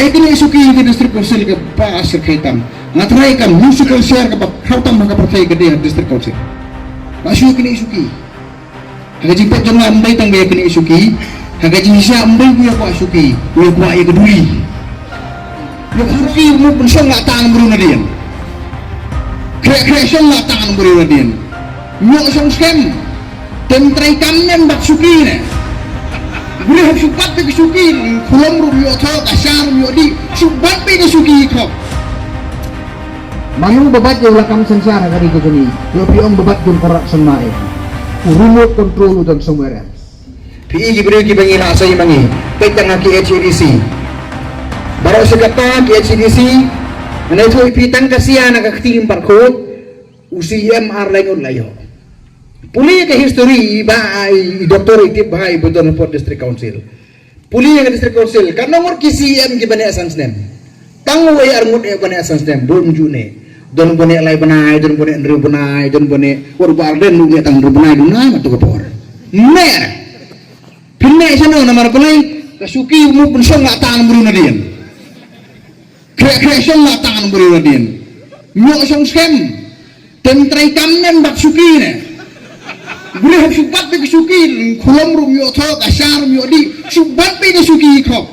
Kaya kini isuki di distrik council ke pasir kaitan ngatrai kan musical share ke kautam maka percaya gede distrik council masih kini isuki haga jipat jangan ambai tang gaya kini isuki haga jisa ambai punya kuat isuki punya kuat ya keduli ya haruki mu pensong nggak tangan beri nadian kreasi nggak tangan beri nadian nyok song scam tentrai kamen bak suki ne boleh harus sukat ke suki pulang rumio thok asar rumio di subat pe suki kok Manung babat yang lakam sensara kari ko jeni yo piong babat jun korak semae remote control udang somewhere else pi gibre ki bangi na sai mangi petang ki HDC baro segata ki HDC na ito ipitang kasiya nakaktim barcode UCMR layon layo Puli ke history by Dr. Itip Bhai Budonpur District Council. Puli ke District Council karena ngor KCM ki bani asans nem. Tango way arngut e bani asans nem don june. Don bani lai banai, don bani ndru banai, don bani war barden nu tang ndru banai dunai matu kapor. Mer. Pinne sono namar balai kasuki mu pensong nggak tangan beri nadian. Kreasi nggak tangan beri nadian. Nyok song scam. Tentrai kamen bak suki ne. Boleh harus subat pe suki kulam rumio thok asar rumio di subat pe suki kok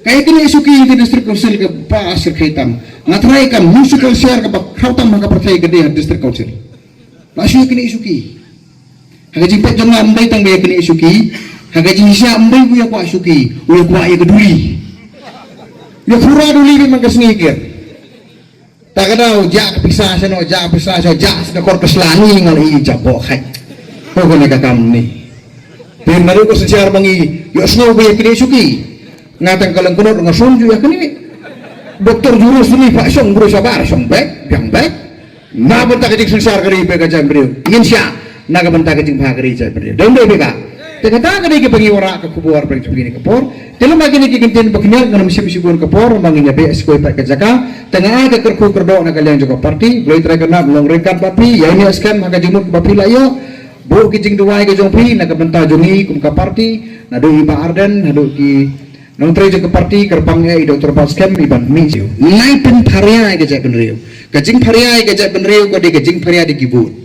kaya kini suki di distrik council ke pasir kaitan ngatrai kan musical share ke kautam maka percaya gede distrik council masih kini suki haga jipat jangan ambai tang gaya kini suki haga jisa ambai punya kuat suki punya kuat ya keduli ya pura duli memang kesengikir tak kadau jak pisah seno jak pisah so jak sekor keslani ngali jabok hai kok ne kakam ni ben naru ko sejar bangi yo sno be kini suki ngatang kalang kuno ngasun ju ya kini dokter jurus ni pak song bro sabar song baik yang baik na bentak kecing sejar kari pe ka jam brio insya naga bentak kecing pa kari jam brio dong be ka Teka-teka ke bangi ora ke kubuar pergi begini kapor. Dalam bagi ni kikintin bagnya ngam sibuk kapor banginya BS ko ipat ke jaka. Tengah ke kerku kerdo na kalian juga parti. Boleh try kena belum rekan papi. Ya ini scam maka jumut papi layo. Bu kijing duai ke jongpi na ke benta jongi kum ka parti. Na do iba arden na do ki nong try ke parti kerpang e doktor pas scam iban misiu. Nai pen tharia ke jak benriu. Kajing tharia ke jak benriu ko di kajing tharia di kibut.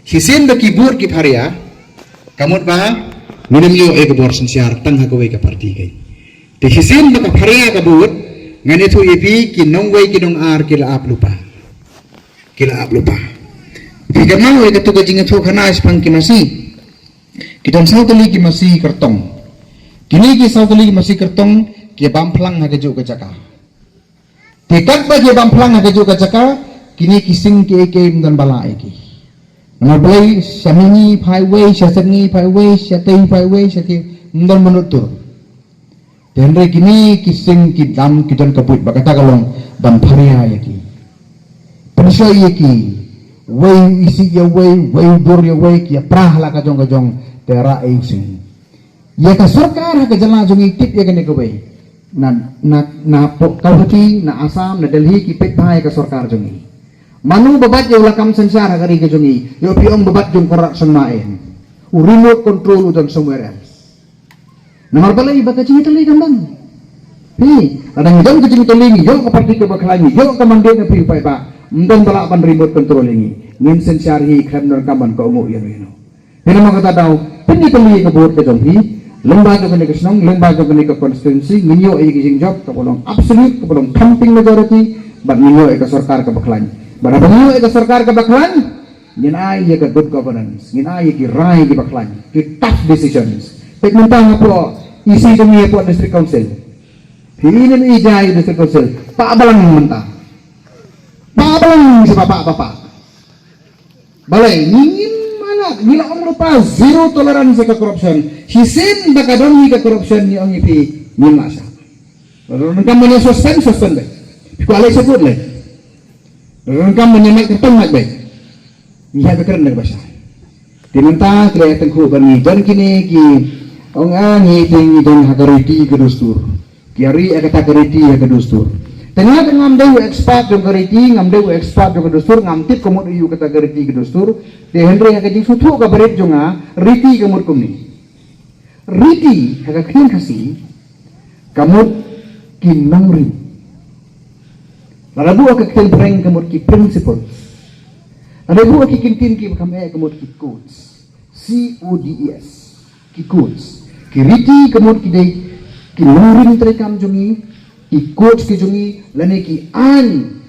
Hisin de kibut ki tharia. Kamut ba minum yo e kebor sensiar tang ha kowe ka parti kai te hisin ba pharia ka but ngane thu epi ki nong wei ki nong ar ki la ap lupa pi ka mau e ka tu ka jinga thu khana spang ki masi ki don sau tali ki masi kartong kini ki sau tali ki masi kartong ki bam phlang ha ka ju ka jaka te kat ba ki bam phlang ha ka ju ka jaka kini kising ki ke dan bala e ki Nabai samini highway, sasangi highway, satai highway, sati ndon menutur. Dan kini kising kidam kidan kaput bakata kalong bamparia yaki. Pensai yaki, way isi ya way dur ya way kia prah lah kajong tera eusing. Ya ka sarkar ha kajala jongi tip ya kene kawai. Na Kauhati, na Assam, na Delhi ki pet bhai ka sarkar jongi. Manung babat yang lakam sensara kari ke jongi yo piong babat jong korak semaen remote control udang somewhere else namar balai baka cing tali gambang pi adang jong ke cing tali yo ke parti ke baklangi yo ke mande ke pi pai ba ndon bala pan remote control ini ngin sensari khem nor kaman ko ngo yano yano hena makata daw pini tali ke board ke jongi lembaga ke kesnong lembaga ke constituency nginyo e gising job ke bolong absolute ke bolong thumping majority bat nginyo e ke sarkar ke baklangi Bara bangu eka sarkar ke baklan, nginai ye ke good governance, nginai ki rai ki baklan, ki tough decisions. Pek mentang apa isi demi apa district council. Ini ni ijai district council. Pak balang mentang. Pak balang si bapak. Balai ngin mana gila om lupa zero tolerance ke corruption. Hisin bakadong ke corruption ni ang ipi ngimasa. Lalu nengkam mana suspend deh. Kualai sebut leh. Rengkam menyemak ketong mak baik. Iya bekeran dari bahasa. Dimenta kira tengku bani dan kini ki ong ni ting don hagariti ke dustur. Kiari akata gariti ke dustur. Tengah ngamdeu expert dong gariti, ngamdeu expert dong dustur, ngamtip komod iu kata gariti ke dustur. Te Henry hakajing sutu ka berit jonga riti kamur kumni. Riti hakakin kasih kamut kinangrin. Narabu ak tempreng kamot ki principles. Narabu ak kintin ki kamay kamot ki codes. CODES. Ki codes. Kiriti kamot ki day kinangrin trekam jungi, ki codes ki jungi, lane ki an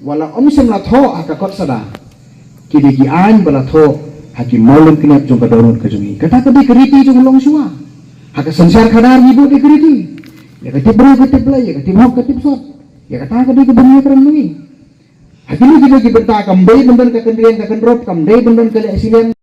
wala omsem la tho akakot sada. Ki day ki an wala tho haki molem kinap jung kadorun ka jungi. Kata ka day kiriti jung long suwa. Haka sansar kadar ibu day kiriti. Ya katip beri katip lai, ya katip hok katip sot. Ya kata ka day kabanya kerang nungi. Hakili kita kita berta kambay bendan ka kendrian ka kendrop, kambay bendan ka asilen,